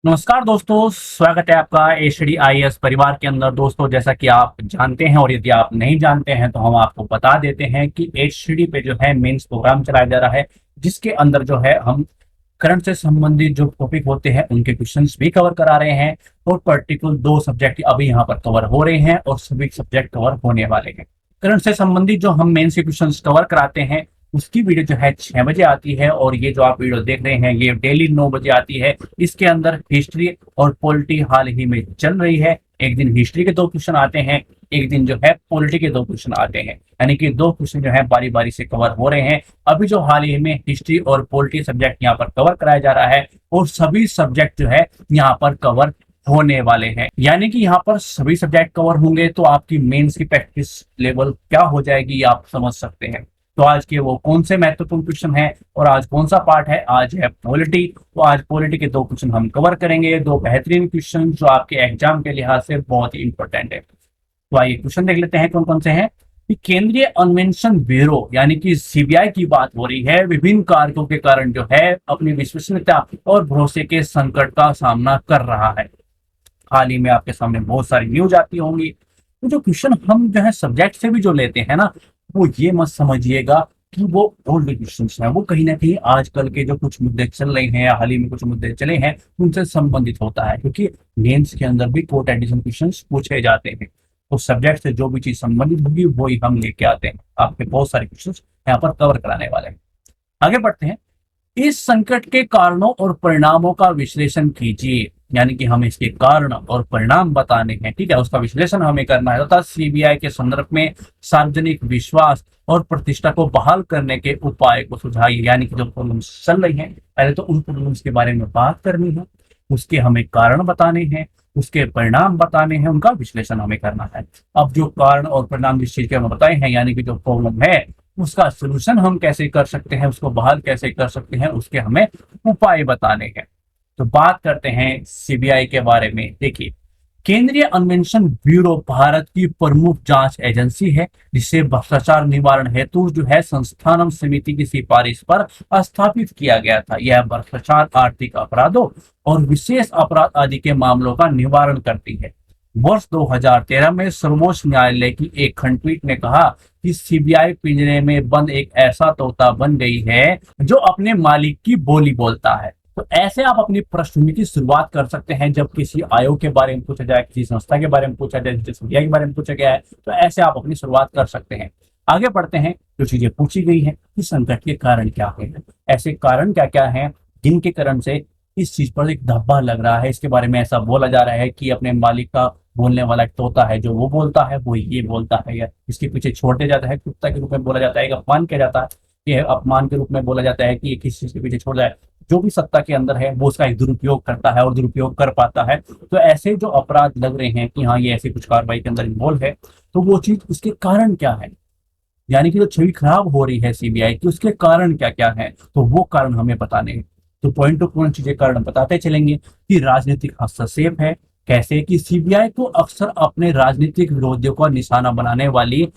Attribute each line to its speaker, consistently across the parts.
Speaker 1: नमस्कार दोस्तों, स्वागत है आपका एचडी आईएएस परिवार के अंदर। दोस्तों, जैसा कि आप जानते हैं और यदि आप नहीं जानते हैं तो हम आपको बता देते हैं कि एचडी पे जो है मेंस प्रोग्राम चलाया जा रहा है, जिसके अंदर जो है हम करंट से संबंधित जो टॉपिक होते हैं उनके क्वेश्चंस भी कवर करा रहे हैं। और पर्टिकुलर दो सब्जेक्ट अभी यहाँ पर कवर हो रहे हैं और सभी सब्जेक्ट कवर होने वाले हैं। करंट से संबंधित जो हम मेंस के क्वेश्चंस कवर कराते हैं उसकी वीडियो जो है 6 बजे आती है, और ये जो आप वीडियो देख रहे हैं ये डेली 9 बजे आती है। इसके अंदर हिस्ट्री और पॉलिटी हाल ही में चल रही है। एक दिन हिस्ट्री के 2 क्वेश्चन आते हैं, एक दिन जो है पॉलिटी के 2 क्वेश्चन आते हैं, यानी कि 2 क्वेश्चन जो है बारी बारी से कवर हो रहे हैं। अभी जो हाल ही में हिस्ट्री और पॉलिटी सब्जेक्ट यहाँ पर कवर कराया जा रहा है और सभी सब्जेक्ट जो है यहाँ पर कवर होने वाले हैं, यानी कि यहाँ पर सभी सब्जेक्ट कवर होंगे तो आपकी मेंस की प्रैक्टिस लेवल क्या हो जाएगी ये आप समझ सकते हैं। तो आज के वो कौन से महत्वपूर्ण क्वेश्चन है और आज कौन सा पार्ट है? आज है पॉलिटी। तो आज पॉलिटी के 2 क्वेश्चन हम कवर करेंगे, 2 बेहतरीन क्वेश्चन जो आपके एग्जाम के लिहाज से बहुत ही इंपॉर्टेंट है। तो आइए क्वेश्चन देख लेते हैं कौन कौन से हैं। कि केंद्रीय अन्वेषण ब्यूरो यानी कि सीबीआई की बात हो रही है, विभिन्न कारकों के कारण जो है अपनी विश्वसनीयता और भरोसे के संकट का सामना कर रहा है। हाल ही में आपके सामने बहुत सारी न्यूज आती होंगी। तो जो क्वेश्चन हम जो है सब्जेक्ट से भी जो लेते हैं ना, वो ये मत समझिएगा कि वो ओल्ड क्वेश्चन हैं। वो कहीं ना कहीं आजकल के जो कुछ मुद्दे चल रहे हैं या हाल ही में कुछ मुद्दे चले हैं उनसे संबंधित होता है, क्योंकि मेंस के अंदर भी कोर्ट एडिशन क्वेश्चन पूछे जाते हैं। तो सब्जेक्ट से जो भी चीज संबंधित होगी वही हम लेके आते हैं। आपके बहुत सारे क्वेश्चन यहाँ पर कवर कराने वाले हैं। आगे बढ़ते हैं। इस संकट के कारणों और परिणामों का विश्लेषण कीजिए, यानी कि हमें इसके कारण और परिणाम बताने हैं, ठीक है, उसका विश्लेषण हमें करना है तथा सीबीआई के संदर्भ में सार्वजनिक विश्वास और प्रतिष्ठा को बहाल करने के उपाय को सुझाइए। यानी कि जो प्रॉब्लम्स चल रही हैं पहले तो उन प्रॉब्लम्स के बारे में बात करनी है, उसके हमें कारण बताने हैं, उसके परिणाम बताने हैं, उनका विश्लेषण हमें करना है। अब जो कारण और परिणाम जिस चीज के हम बताए हैं, यानी कि जो प्रॉब्लम है उसका सोल्यूशन हम कैसे कर सकते हैं, उसको बहाल कैसे कर सकते हैं, उसके हमें उपाय बताने हैं। तो बात करते हैं सीबीआई के बारे में। देखिए, केंद्रीय अन्वेषण ब्यूरो भारत की प्रमुख जांच एजेंसी है, जिसे भ्रष्टाचार निवारण हेतु जो है संस्थानम समिति की सिफारिश पर स्थापित किया गया था। यह भ्रष्टाचार, आर्थिक अपराधों और विशेष अपराध आदि के मामलों का निवारण करती है। वर्ष 2013 में सर्वोच्च न्यायालय की एक खंडपीठ ने कहा कि सीबीआई पिंजरे में बंद एक ऐसा तोता बन गई है जो अपने मालिक की बोली बोलता है। तो ऐसे आप अपनी पृष्ठभूमि की शुरुआत कर सकते हैं। जब किसी आयोग के बारे में पूछा जाए, किसी संस्था के बारे में पूछा जाए, जैसे सीबीआई के बारे में पूछा गया है, तो ऐसे आप अपनी शुरुआत कर सकते हैं। आगे बढ़ते हैं। जो चीजें पूछी गई है कि संकट के कारण क्या है, ऐसे कारण क्या क्या है जिनके कारण से इस चीज पर एक धब्बा लग रहा है। इसके बारे में ऐसा बोला जा रहा है कि अपने मालिक का बोलने वाला एक तोता है, जो वो बोलता है वो ये बोलता है, या इसके पीछे छोड़ दिया जाता है, कुत्ता के रूप में बोला जाता है, अपमान किया जाता है, ये अपमान के रूप में बोला जाता है कि ये किस चीज के पीछे छोड़ जाए। जो भी सत्ता के अंदर है वो उसका एक दुरुपयोग करता है और दुरुपयोग कर पाता है। तो ऐसे जो अपराध लग रहे हैं कि हाँ ये ऐसी कुछ कार्रवाई के अंदर इन्वॉल्व है, तो वो चीज उसके कारण क्या है, यानी कि जो छवि खराब हो रही है सीबीआई की, उसके कारण क्या क्या है, तो वो कारण हमें बताने हैं। तो पॉइंट टू पॉइंट चीजें कारण बताते चलेंगे। कि राजनीतिक हस्तक्षेप है, कैसे कि सीबीआई को अक्सर अपने राजनीतिक विरोधियों का निशाना बनाने वाली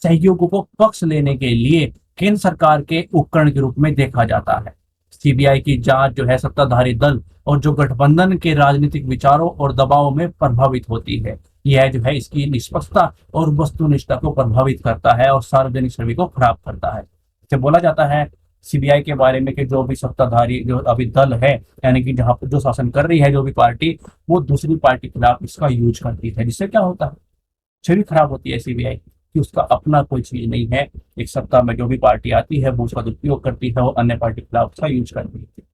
Speaker 1: सहयोगों को पक्ष लेने के लिए केंद्र सरकार के उपकरण के रूप में देखा जाता है। सीबीआई की जांच जो है सत्ताधारी दल और जो गठबंधन के राजनीतिक विचारों और दबाव में प्रभावित होती है। यह जो है इसकी निष्पक्षता और वस्तुनिष्ठता को प्रभावित करता है और सार्वजनिक छवि को खराब करता है। इसे बोला जाता है सीबीआई के बारे में कि जो भी सत्ताधारी जो अभी दल है, यानी कि जहां पर जो शासन कर रही है जो भी पार्टी, वो दूसरी पार्टी के खिलाफ इसका यूज करती है, जिससे क्या होता है, छवि खराब होती है सीबीआई कि उसका अपना कोई चीज नहीं है। एक सत्ता में जो भी पार्टी आती है वो उसका दुरुपयोग करती है और अन्य पार्टी के खिलाफ उसका यूज करती है।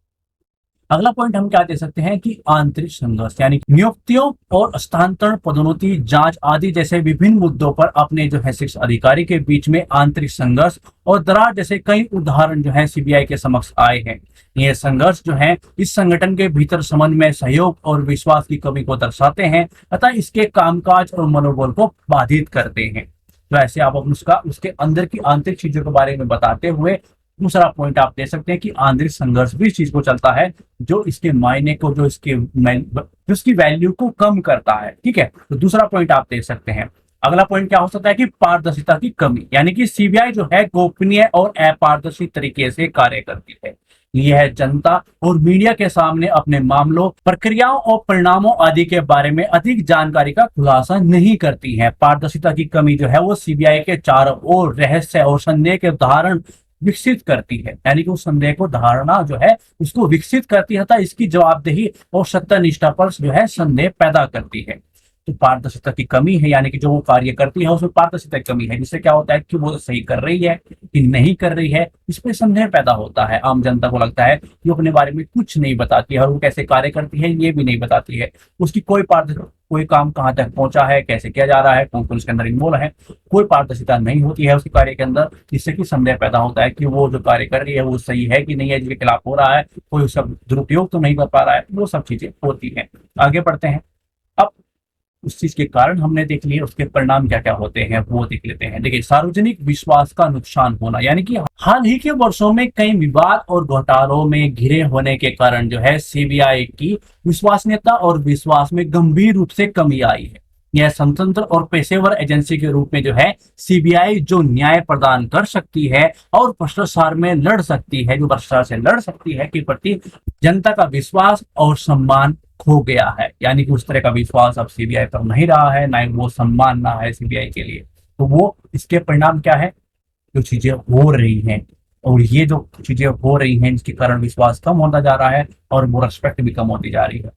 Speaker 1: अगला पॉइंट हम क्या दे सकते हैं कि आंतरिक संघर्ष, यानी नियुक्तियों और स्थानांतरण, पदोन्नति, जांच आदि जैसे विभिन्न मुद्दों पर अपने जो है शीर्ष अधिकारी के बीच में आंतरिक संघर्ष और दरार जैसे कई उदाहरण जो है सीबीआई के समक्ष आए हैं। ये संघर्ष जो है इस संगठन के भीतर संबंध में सहयोग और विश्वास की कमी को दर्शाते हैं तथा इसके कामकाज और मनोबल को बाधित करते हैं। तो ऐसे आप उसका उसके अंदर की आंतरिक चीजों के बारे में बताते हुए दूसरा पॉइंट आप दे सकते हैं कि आंतरिक संघर्ष भी इस चीज को चलता है जो इसके मायने को, जो उसकी वैल्यू को कम करता है। ठीक है, तो दूसरा पॉइंट आप दे सकते हैं। अगला पॉइंट क्या हो सकता है कि पारदर्शिता की कमी, यानी कि सीबीआई जो है गोपनीय और अपारदर्शी तरीके से कार्य करती है। यह है जनता और मीडिया के सामने अपने मामलों, प्रक्रियाओं और परिणामों आदि के बारे में अधिक जानकारी का खुलासा नहीं करती है। पारदर्शिता की कमी जो है वो सीबीआई के चारों ओर रहस्य और संदेह के उदाहरण विकसित करती है, यानी कि उस संदेह को धारणा जो है उसको विकसित करती है तथा इसकी जवाबदेही और सत्यनिष्ठा पर जो है संदेह पैदा करती है। तो पारदर्शिता की कमी है, यानी कि जो वो कार्य करती है उसमें पारदर्शिता की कमी है, जिससे क्या होता है कि वो सही कर रही है कि नहीं कर रही है, इस पर संदेह पैदा होता है। आम जनता को लगता है कि वो अपने बारे में कुछ नहीं बताती है और वो कैसे कार्य करती है ये भी नहीं बताती है। उसकी कोई काम कहाँ तक पहुंचा है, कैसे किया जा रहा है, कौन कौन उसके अंदर इन्वॉल्व है, कोई पारदर्शिता नहीं होती है उसके कार्य के अंदर, जिससे कि संदेह पैदा होता है कि वो जो कार्य कर रही है वो सही है कि नहीं है, जिसके खिलाफ हो रहा है, कोई उसका दुरुपयोग तो नहीं कर पा रहा है, वो सब चीजें होती हैं। आगे बढ़ते हैं। अब उस चीज के कारण हमने देख लिए, उसके परिणाम क्या क्या होते हैं वो देख लेते हैं। देखिए, सार्वजनिक विश्वास का नुकसान होना, यानी कि हाल ही के वर्षों में कई विवाद और घोटालों में घिरे होने के कारण जो है सीबीआई की विश्वसनीयता और विश्वास में गंभीर रूप से कमी आई है। यह स्वतंत्र और पेशेवर एजेंसी के रूप में जो है सीबीआई जो न्याय प्रदान कर सकती है और भ्रष्टाचार में लड़ सकती है, जो भ्रष्टाचार से लड़ सकती है, के प्रति जनता का विश्वास और सम्मान खो गया है। यानी कि उस तरह का विश्वास अब सीबीआई पर नहीं रहा है, ना ही वो सम्मान ना है सीबीआई के लिए। तो वो इसके परिणाम क्या है, जो चीजें हो रही हैं, और ये जो चीजें हो रही हैं इसके कारण विश्वास कम होता जा रहा है और वो रिस्पेक्ट भी कम होती जा रही है।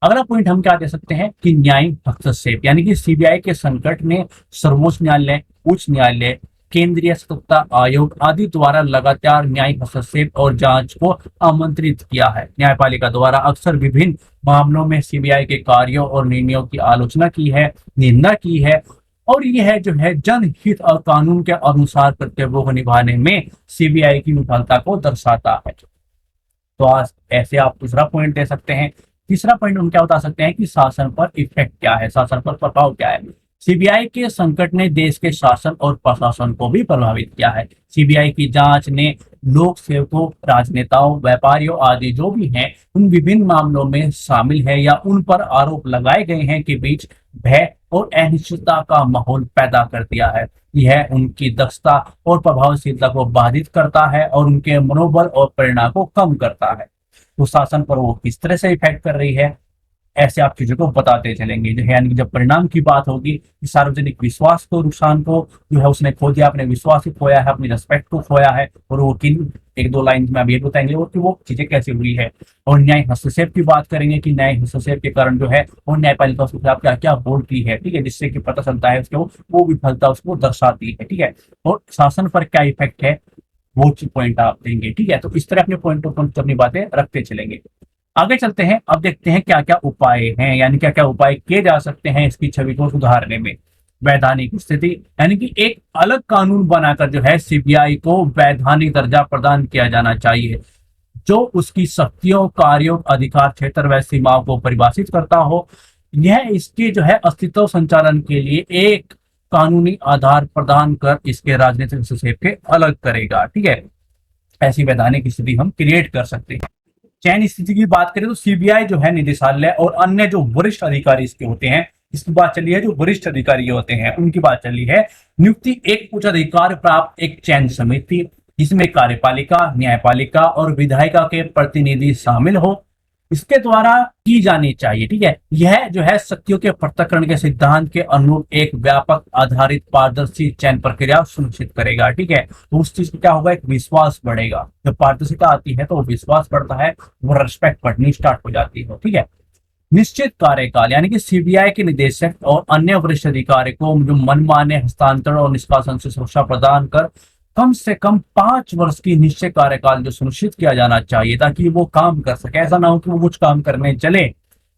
Speaker 1: अगला पॉइंट हम क्या दे सकते हैं कि न्यायिक हस्तक्षेप, यानी कि सीबीआई के संकट ने सर्वोच्च न्यायालय, उच्च न्यायालय, केंद्रीय सतर्कता आयोग आदि द्वारा लगातार न्यायिक हस्तक्षेप और जांच को आमंत्रित किया है। न्यायपालिका द्वारा अक्सर विभिन्न मामलों में सीबीआई के कार्यों और निर्णयों की आलोचना की है, निंदा की है, और यह जो है जनहित और कानून के अनुसार कर्तव्यों को निभाने में सीबीआई की विफलता को दर्शाता है। तो आज ऐसे आप दूसरा पॉइंट दे सकते हैं। तीसरा पॉइंट हम क्या बता सकते हैं कि शासन पर इफेक्ट क्या है, शासन पर प्रभाव क्या है। सीबीआई के संकट ने देश के शासन और प्रशासन को भी प्रभावित किया है। सीबीआई की जांच ने लोक सेवकों, राजनेताओं, व्यापारियों आदि जो भी हैं उन विभिन्न मामलों में शामिल है या उन पर आरोप लगाए गए हैं के बीच भय और अनिश्चितता का माहौल पैदा कर दिया है। यह उनकी दक्षता और प्रभावशीलता को बाधित करता है और उनके मनोबल और प्रेरणा को कम करता है। तो शासन पर वो किस तरह से इफेक्ट कर रही है, ऐसे आप चीजों को बताते चलेंगे। जो है यानी कि जब परिणाम की बात होगी, सार्वजनिक विश्वास को, नुकसान को जो है उसने खो दिया, अपने विश्वास को खोया है, अपनी रिस्पेक्ट को खोया है, और वो किन एक दो लाइन में अभी ये बताएंगे और कि वो चीजें कैसे हुई है। और न्याय हस्तक्षेप की बात करेंगे कि न्याय हस्तक्षेप के कारण जो है और न्यायपालिका उसके खिलाफ क्या क्या बोलती है, ठीक है, जिससे कि पता चलता है उसके वो विफलता उसको दर्शाती है, ठीक है। और शासन पर क्या इफेक्ट है वो पॉइंट आप देंगे, ठीक है। तो इस तरह अपने पॉइंट अपनी बातें रखते चलेंगे। आगे चलते हैं, अब देखते हैं क्या क्या उपाय हैं, यानी क्या क्या उपाय किए जा सकते हैं इसकी छवि को सुधारने में। वैधानिक स्थिति, यानी कि एक अलग कानून बनाकर जो है सीबीआई को वैधानिक दर्जा प्रदान किया जाना चाहिए, जो उसकी शक्तियों, कार्यों, अधिकार क्षेत्र व सीमाओं को परिभाषित करता हो। यह इसके जो है अस्तित्व संचालन के लिए एक कानूनी आधार प्रदान कर इसके राजनीतिक हस्तक्षेप के अलग करेगा, ठीक है। ऐसी वैधानिक स्थिति हम क्रिएट कर सकते हैं। चयन स्थिति की बात करें तो सीबीआई जो है निदेशालय और अन्य जो वरिष्ठ अधिकारी इसके होते हैं, इसकी बात चली है, जो वरिष्ठ अधिकारी होते हैं उनकी बात चली है। नियुक्ति एक उच्च अधिकार प्राप्त एक चयन समिति, जिसमें कार्यपालिका, न्यायपालिका और विधायिका के प्रतिनिधि शामिल हो, इसके द्वारा की जानी चाहिए, ठीक है। यह जो है शक्तियों के पृथक्करण के सिद्धांत के अनुरूप एक व्यापक आधारित पारदर्शी चयन प्रक्रिया सुनिश्चित करेगा, ठीक है। तो उस चीज क्या होगा, एक विश्वास बढ़ेगा। जब पारदर्शिता आती है तो विश्वास बढ़ता है, वो रिस्पेक्ट बढ़नी स्टार्ट हो जाती है, ठीक है। निश्चित कार्यकाल, यानी कि सीबीआई के निदेशक और अन्य वरिष्ठ अधिकारी को जो मनमाने हस्तांतरण और निष्कासन से सुरक्षा प्रदान कर कम से कम 5 वर्ष की निश्चित कार्यकाल जो सुनिश्चित किया जाना चाहिए, ताकि वो काम कर सके। ऐसा ना हो कि वो कुछ काम करने चले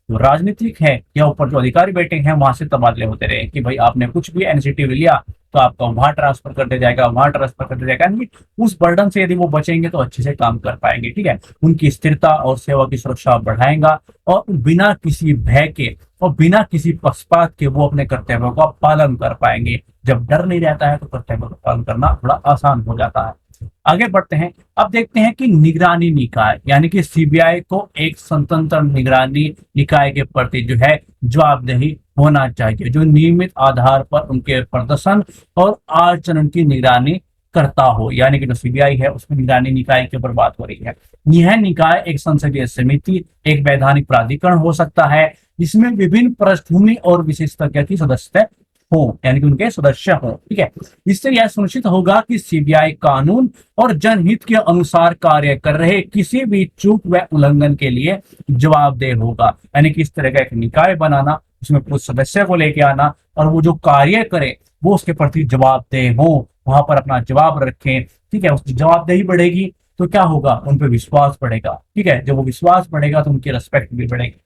Speaker 1: तो राजनीतिक है या ऊपर जो अधिकारी बैठे हैं वहां से तबादले होते रहे कि भाई आपने कुछ भी इनिशिएटिव लिया तो आपका वहां ट्रांसफर कर दिया जाएगा, वहां ट्रांसफर कर दिया जाएगा। यानी उस बर्डन से यदि वो बचेंगे तो अच्छे से काम कर पाएंगे, ठीक है। उनकी स्थिरता और सेवा की सुरक्षा बढ़ाएगा और बिना किसी भय के और बिना किसी पक्षपात के वो अपने कर्तव्यों का पालन कर पाएंगे। जब डर नहीं रहता है तो कर्तव्यों का पालन करना थोड़ा आसान हो जाता है। आगे बढ़ते हैं, अब देखते हैं कि निगरानी निकाय, यानी कि सीबीआई को एक स्वतंत्र निगरानी निकाय के प्रति जो है जवाबदेही होना चाहिए, जो नियमित आधार पर उनके प्रदर्शन और आचरण की निगरानी करता हो, यानी कि जो सीबीआई है उसमें निगरानी निकाय के ऊपर बात हो रही है। यह निकाय एक संसदीय समिति, एक वैधानिक प्राधिकरण हो सकता है जिसमें विभिन्न पृष्ठभूमि और विशेषज्ञ की सदस्य हो, यानी कि उनके सदस्य हो। ठीक है, इससे यह सुनिश्चित होगा कि सीबीआई कानून और जनहित के अनुसार कार्य कर रहे किसी भी चूक व उल्लंघन के लिए जवाबदेह होगा। यानी कि इस तरह का एक निकाय बनाना, उसमें कुछ सदस्य को लेके आना और वो जो कार्य करे वो उसके प्रति जवाबदेह हो, वहां पर अपना जवाब रखें। ठीक है, उसकी जवाबदेही बढ़ेगी तो क्या होगा, उन पर विश्वास बढ़ेगा। ठीक है, जब वो विश्वास बढ़ेगा तो उनकी रिस्पेक्ट भी बढ़ेगी।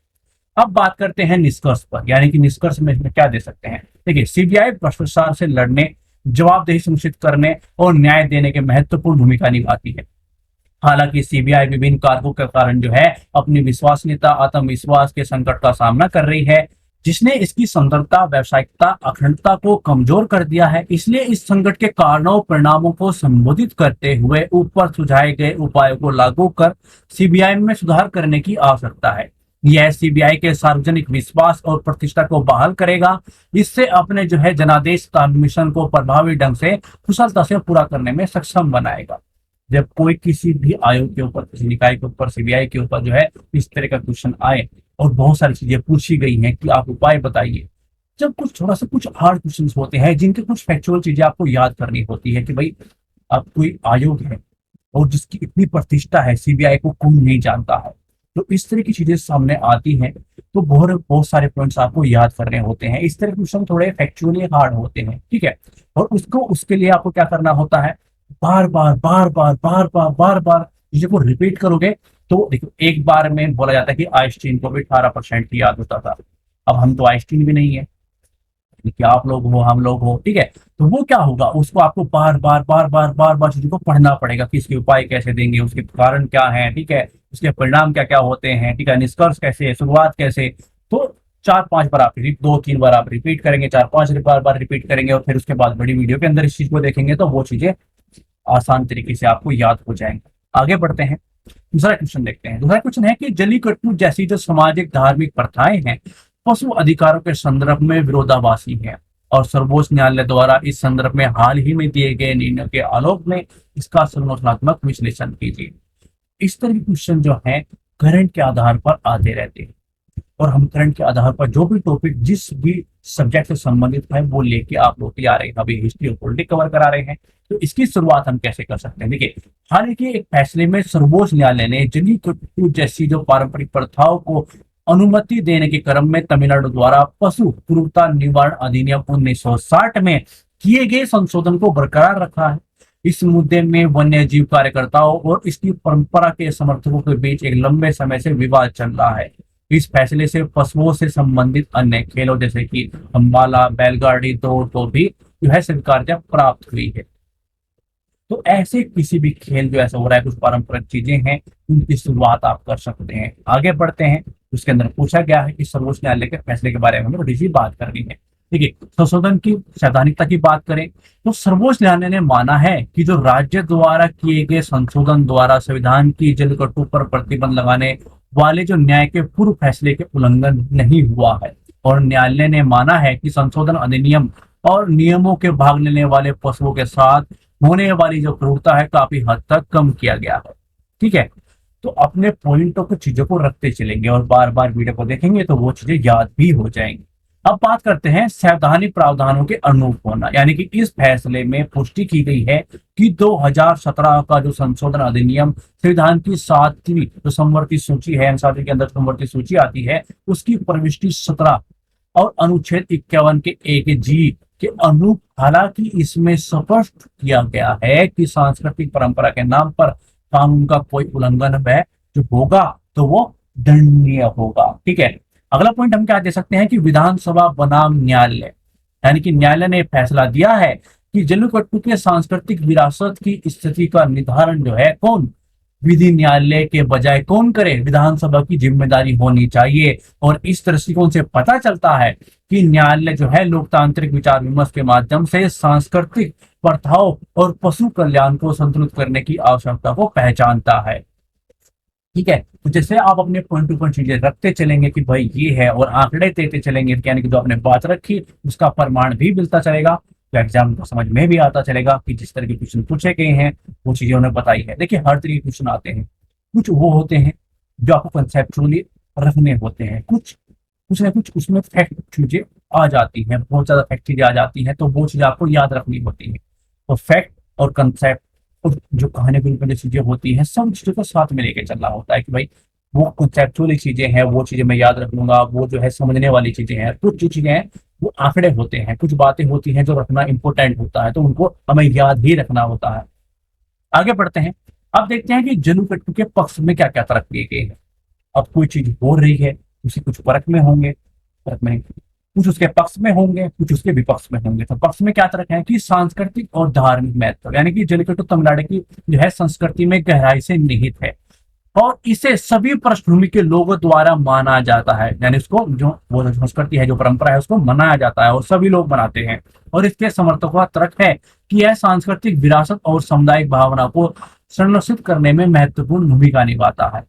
Speaker 1: अब बात करते हैं निष्कर्ष पर, यानी कि निष्कर्ष में इसमें क्या दे सकते हैं। देखिए, सीबीआई भ्रष्टाचार से लड़ने, जवाबदेही सुनिश्चित करने और न्याय देने की महत्वपूर्ण भूमिका निभाती है। हालांकि सीबीआई विभिन्न कारकों के कारण जो है अपनी विश्वसनीयता, आत्मविश्वास के संकट का सामना कर रही है, जिसने इसकी स्वतंत्रता, व्यावसायिकता, अखंडता को कमजोर कर दिया है। इसलिए इस संकट के कारणों और परिणामों को संबोधित करते हुए ऊपर सुझाए गए उपायों को लागू कर सीबीआई में सुधार करने की आवश्यकता है। यह सीबीआई के सार्वजनिक विश्वास और प्रतिष्ठा को बहाल करेगा। इससे अपने जो है जनादेश का मिशन को प्रभावी ढंग से कुशलता से पूरा करने में सक्षम बनाएगा। जब कोई किसी भी आयोग के ऊपर, किसी निकाय के ऊपर, सीबीआई के ऊपर जो है इस तरह का क्वेश्चन आए और बहुत सारी चीजें पूछी गई हैं कि आप उपाय बताइए, जब कुछ थोड़ा सा कुछ हार्ड क्वेश्चन होते हैं जिनके कुछ फैक्चुअल चीजें आपको याद करनी होती है कि भाई अब कोई आयोग है और जिसकी इतनी प्रतिष्ठा है, सीबीआई को कौन नहीं जानता है, तो इस तरह की चीजें सामने आती हैं तो बहुत बहुत सारे पॉइंट्स आपको याद करने होते हैं। इस तरह के क्वेश्चन थोड़े फैक्चुअली हार्ड होते हैं। ठीक है, और उसके लिए आपको क्या करना होता है, बार बार बार बार बार बार बार बार चीजों को रिपीट करोगे तो देखो, एक बार में बोला जाता है कि आइंस्टीन को भी 18% की याद होता था। अब हम तो आइंस्टीन भी नहीं है, कि आप लोग हो, हम लोग हो। ठीक है, तो वो क्या होगा, उसको आपको बार बार बार बार बार बार चीजों को पढ़ना पड़ेगा कि इसके उपाय कैसे देंगे, उसके कारण क्या है, ठीक है, उसके परिणाम क्या क्या होते हैं, ठीक है, निष्कर्ष कैसे है, शुरुआत कैसे। तो 4-5 बार आप 2-3 बार आप रिपीट करेंगे, 4-5 बार रिपीट करेंगे और फिर उसके बाद बड़ी वीडियो के अंदर इस चीज को देखेंगे तो वो चीजें आसान तरीके से आपको याद हो जाएंगे। आगे बढ़ते हैं, दूसरा क्वेश्चन देखते हैं। दूसरा क्वेश्चन है कि जलीकट्टू जैसी जो सामाजिक धार्मिक प्रथाएं हैं पशु अधिकारों के संदर्भ में विरोधाभासी है और सर्वोच्च न्यायालय द्वारा इस संदर्भ में हाल ही में दिए गए निर्णय के आलोक में इसका संरचनात्मक विश्लेषण कीजिए। इस तरह के क्वेश्चन जो है करंट के आधार पर आते रहते हैं और हम करंट के आधार पर जो भी टॉपिक जिस भी सब्जेक्ट से संबंधित है वो लेके आप लोग आ रहे हैं। अभी हिस्ट्री और पॉलिटिक्स कवर करा रहे हैं, तो इसकी शुरुआत हम कैसे कर सकते हैं। देखिए, हाल ही के एक फैसले में सर्वोच्च न्यायालय ने जलीकट्टू जैसी जो पारंपरिक प्रथाओं को अनुमति देने के क्रम में तमिलनाडु द्वारा पशु क्रूरता निवारण अधिनियम 1960 में किए गए संशोधन को बरकरार रखा है। इस मुद्दे में वन्य जीव कार्यकर्ताओं और इसकी परंपरा के समर्थकों के बीच एक लंबे समय से विवाद चल रहा है। इस फैसले से पशुओं से संबंधित अन्य खेलों जैसे कि अम्बाला, बैलगाड़ी दौड़ को भी जो है स्वीकार्यता प्राप्त हुई है। तो ऐसे किसी भी खेल जो ऐसा हो रहा है, कुछ पारंपरिक चीजें हैं, उनकी शुरुआत आप कर सकते हैं। आगे बढ़ते हैं, उसके अंदर पूछा गया है कि सर्वोच्च न्यायालय के फैसले के बारे में हमें थोड़ी सी बात करनी है। देखिए, संशोधन की सैद्धांतिकता की बात करें तो सर्वोच्च न्यायालय ने माना है कि जो राज्य द्वारा किए गए संशोधन द्वारा संविधान की जलीकट्टू पर प्रतिबंध लगाने वाले जो न्याय के पूर्व फैसले के उल्लंघन नहीं हुआ है और न्यायालय ने माना है कि संशोधन अधिनियम और नियमों के भाग लेने वाले पशुओं के साथ होने वाली जो क्रूरता है काफी हद तक कम किया गया है। ठीक है, तो अपने पॉइंटों को चीजों को रखते चलेंगे और बार बार वीडियो को देखेंगे तो वो चीजें याद भी हो जाएंगी। अब बात करते हैं संवैधानिक प्रावधानों के अनुरूप होना, यानी कि इस फैसले में पुष्टि की गई है कि 2017 का जो संशोधन अधिनियम संविधान की 7वीं जो समवर्ती सूची है, 7वीं के अंदर समवर्ती सूची आती है, उसकी प्रविष्टि 17 और अनुच्छेद 51 के 1G के अनुरूप, हालांकि इसमें स्पष्ट किया गया है कि सांस्कृतिक परंपरा के नाम पर कानून का कोई उल्लंघन है जो होगा तो वो दंडनीय होगा। ठीक है, अगला पॉइंट हम क्या दे सकते हैं कि विधानसभा बनाम न्यायालय, यानी कि न्यायालय ने फैसला दिया है कि जलीकट्टू के सांस्कृतिक विरासत की स्थिति का निर्धारण जो है कौन, विधि न्यायालय के बजाय कौन करे, विधानसभा की जिम्मेदारी होनी चाहिए। और इस दृष्टिकोण से पता चलता है कि न्यायालय जो है लोकतांत्रिक विचार विमर्श के माध्यम से सांस्कृतिक प्रथाओं और पशु कल्याण को संतुलित करने की आवश्यकता को पहचानता है। ठीक है, तो जैसे आप अपने पॉइंट टू पॉइंट चीजें रखते चलेंगे कि भाई ये है और आंकड़े देते चलेंगे, यानी कि जो आपने बात रखी उसका प्रमाण भी मिलता चलेगा, तो एग्जाम को समझ में भी आता चलेगा कि जिस तरह के क्वेश्चन पूछे गए हैं वो चीजें उन्हें बताई है। देखिए हर तरह के क्वेश्चन आते हैं, कुछ वो होते हैं जो आपको कंसेप्चुअली रखने होते हैं, कुछ ना कुछ उसमें फैक्ट चीजें आ जाती हैं, बहुत ज्यादा फैक्ट चीजें आ जाती हैं, तो वो चीजें आपको याद रखनी होती है। तो फैक्ट और कंसेप्ट और जो कहानी के रूप में जो चीजें होती हैं, सब चीजों को साथ में लेके चलना होता है कि भाई वो कंसेप्चुअल चीजें हैं, वो चीजें मैं याद रख लूंगा, वो जो है समझने वाली चीजें हैं। कुछ जो चीजें हैं वो आंकड़े होते हैं, कुछ बातें होती हैं जो रखना इंपॉर्टेंट होता है, तो उनको हमें याद ही रखना होता है। आगे बढ़ते हैं। अब देखते हैं कि जल्लीकट्टू के पक्ष में क्या क्या तर्क दिए गए हैं। अब कोई चीज हो रही है, उसी कुछ परख में होंगे, परख में कुछ उसके पक्ष में होंगे, कुछ उसके विपक्ष में होंगे। तो पक्ष में क्या तर्क है कि सांस्कृतिक और धार्मिक महत्व, यानी कि जल्लीकट्टू तमिलनाडु की जो है संस्कृति में गहराई से निहित है और इसे सभी पृष्ठभूमि के लोगों द्वारा माना जाता है, यानी उसको जो वो जो संस्कृति है, जो परंपरा है, उसको मनाया जाता है और सभी लोग मनाते हैं। और इसके समर्थकों का तर्क है कि यह सांस्कृतिक विरासत और सामुदायिक भावना को संरक्षित करने में महत्वपूर्ण भूमिका निभाता है।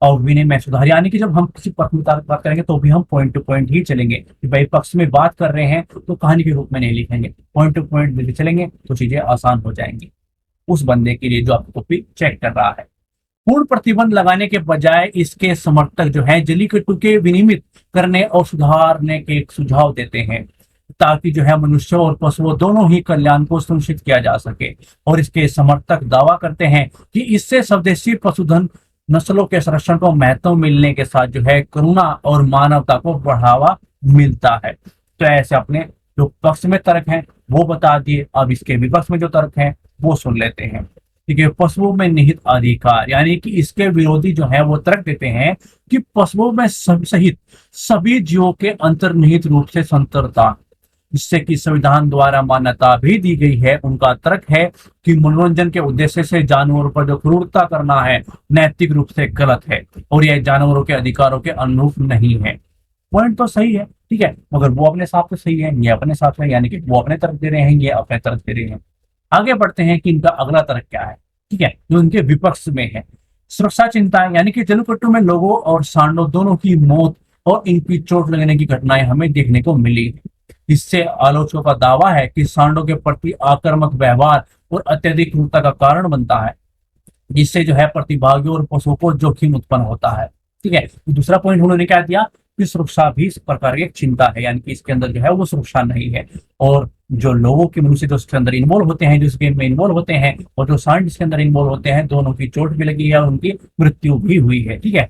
Speaker 1: और विनय में सुधार, यानी कि जब हम किसी पक्ष में बात करेंगे तो भी हम पॉइंट टू पॉइंट ही चलेंगे कि भाई पक्ष में बात कर रहे हैं तो कहानी के रूप में नहीं लिखेंगे, पॉइंट टू पॉइंट लेके चलेंगे तो चीजें आसान हो जाएंगी उस बंदे के लिए जो आपको कॉपी चेक कर रहा है। पूर्ण प्रतिबंध लगाने के बजाय इसके समर्थक जो है जल्लीकट्टू के विनियमित करने और सुधारने के एक सुझाव देते हैं ताकि जो है मनुष्य और पशुओं दोनों ही कल्याण को सुनिश्चित किया जा सके। और इसके समर्थक दावा करते हैं कि इससे स्वदेशी पशुधन नस्लों के संरक्षण को महत्व मिलने के साथ जो है करुणा और मानवता को बढ़ावा मिलता है। तो ऐसे अपने जो पक्ष में तर्क हैं वो बता दिए, अब इसके विपक्ष में जो तर्क हैं वो सुन लेते हैं। ठीक है, पशुओं में निहित अधिकार, यानी कि इसके विरोधी जो है वो तर्क देते हैं कि पशुओं में सहित सभी जीवों के अंतर्निहित रूप से स्वतंत्रता, जिससे कि संविधान द्वारा मान्यता भी दी गई है। उनका तर्क है कि मनोरंजन के उद्देश्य से जानवरों पर जो क्रूरता करना है नैतिक रूप से गलत है और यह जानवरों के अधिकारों के अनुरूप नहीं है। पॉइंट तो सही है, ठीक है, मगर वो अपने हिसाब से सही है, ये अपने हिसाब से, यानी कि वो अपने तरफ दे रहे हैं, ये अपने तरफ दे रहे हैं। आगे बढ़ते हैं कि इनका अगला तर्क क्या है, ठीक है, जो इनके विपक्ष में है। सुरक्षा चिंता, यानी कि जल्लीकट्टू में लोगों और सांडों दोनों की मौत और इनकी चोट लगने की घटनाएं हमें देखने को मिली। इससे आलोचकों का दावा है कि सांडों के प्रति आक्रामक व्यवहार और अत्यधिक क्रूरता का कारण बनता है, जिससे जो है प्रतिभागियों और पशुओं को जोखिम उत्पन्न होता है। ठीक है, तो दूसरा पॉइंट उन्होंने क्या दिया कि सुरक्षा भी इस प्रकार की चिंता है, यानी कि इसके अंदर जो है वो सुरक्षा नहीं है। और जो लोगों के मनुष्य जो इसके अंदर इन्वॉल्व होते हैं, जो इस गेम में इन्वॉल्व होते हैं, और जो सांड इसके अंदर इन्वॉल्व होते हैं, दोनों की चोट भी लगी है और उनकी मृत्यु भी हुई है। ठीक है,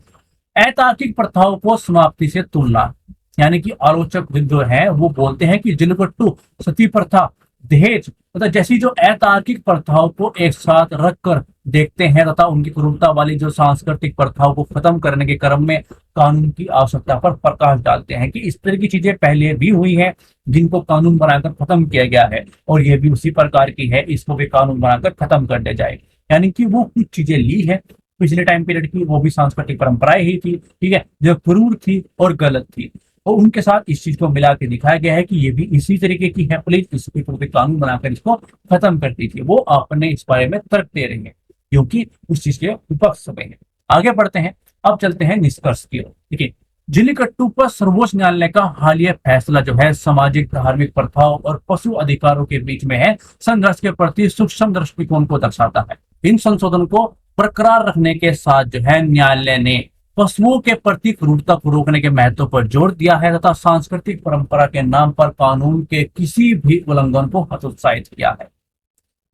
Speaker 1: अतार्किक प्रथाओं को समाप्ति से तुलना, यानी कि आलोचक जो है वो बोलते हैं कि जल्लीकट्टू सती प्रथा, दहेज तथा जैसी जो अतार्किक प्रथाओं को एक साथ रखकर देखते हैं तथा उनकी क्रूरता वाली जो सांस्कृतिक प्रथाओं को खत्म करने के क्रम में कानून की आवश्यकता पर प्रकाश डालते हैं कि इस तरह की चीजें पहले भी हुई हैं जिनको कानून बनाकर खत्म किया गया है और ये भी उसी प्रकार की है, इसको भी कानून बनाकर खत्म कर दिया जाए। यानी कि वो कुछ चीजें ली है पिछले टाइम पीरियड की, वो भी सांस्कृतिक परंपराएं ही थी, ठीक है, जो क्रूर थी और गलत थी, और उनके साथ इस चीज को मिला के दिखाया गया है कि ये भी इसी तरीके की है, पुलिस इसके ऊपर कानून बनाकर इसको खत्म करती थी। वो अपने इस बारे में तर्क दे रहे हैं क्योंकि उस चीज के विपक्ष में है। आगे बढ़ते हैं, अब चलते हैं निष्कर्ष की ओर। ठीक है, जल्लीकट्टू पर सर्वोच्च न्यायालय का हालिया फैसला जो है सामाजिक धार्मिक प्रथाओं और पशु अधिकारों के बीच में है संघर्ष के प्रति सूक्ष्म दृष्टिकोण को दर्शाता है। इन संशोधन को बरकरार रखने के साथ जो है न्यायालय ने पशुओं के प्रति क्रूरता को रोकने के महत्व पर जोर दिया है तथा सांस्कृतिक परंपरा के नाम पर कानून के किसी भी उल्लंघन को हतोत्साहित किया है।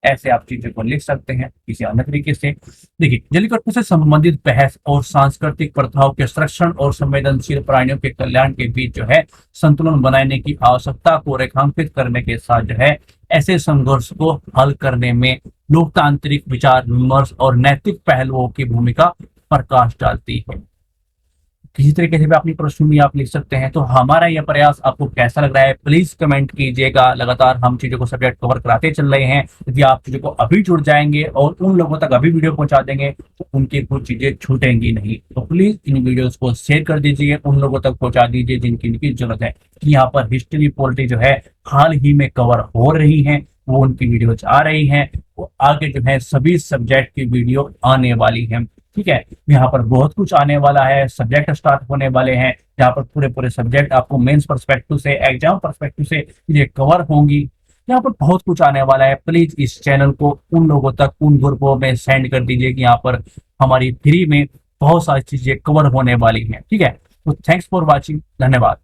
Speaker 1: ऐसे आप चीजों को लिख सकते हैं किसी अन्य तरीके से। देखिए, जल्लीकट्टू से संबंधित बहस और सांस्कृतिक प्रथाओं के संरक्षण और संवेदनशील प्राणियों के कल्याण के बीच जो है संतुलन बनाने की आवश्यकता को रेखांकित करने के साथ जो है ऐसे संघर्ष को हल करने में लोकतांत्रिक विचार विमर्श और नैतिक पहलुओं की भूमिका प्रकाश डालती है। किसी तरीके से भी अपनी प्रश्न आप लिख सकते हैं। तो हमारा यह प्रयास आपको कैसा लग रहा है प्लीज कमेंट कीजिएगा। लगातार हम चीजों को सब्जेक्ट कवर कराते चल रहे हैं। यदि आप चीजों को अभी जुड़ जाएंगे और उन लोगों तक अभी वीडियो पहुंचा देंगे तो उनकी कुछ चीजें छूटेंगी नहीं। तो प्लीज इन वीडियोस को शेयर कर दीजिए, उन लोगों तक पहुंचा दीजिए जिनकी इनकी जरूरत है। कि यहाँ पर हिस्ट्री पॉलिटी जो है हाल ही में कवर हो रही है, वो उनकी वीडियोज आ रही हैं, वो आगे जो है सभी सब्जेक्ट की वीडियो आने वाली है। ठीक है, यहाँ पर बहुत कुछ आने वाला है, सब्जेक्ट स्टार्ट होने वाले हैं जहाँ पर पूरे पूरे सब्जेक्ट आपको मेंस पर्सपेक्टिव से एग्जाम पर्सपेक्टिव से ये कवर होंगी। यहाँ पर बहुत कुछ आने वाला है। प्लीज इस चैनल को उन लोगों तक, उन ग्रुपों में सेंड कर दीजिए कि यहाँ पर हमारी फ्री में बहुत सारी चीजें कवर होने वाली हैं। ठीक है, तो थैंक्स फॉर वॉचिंग, धन्यवाद।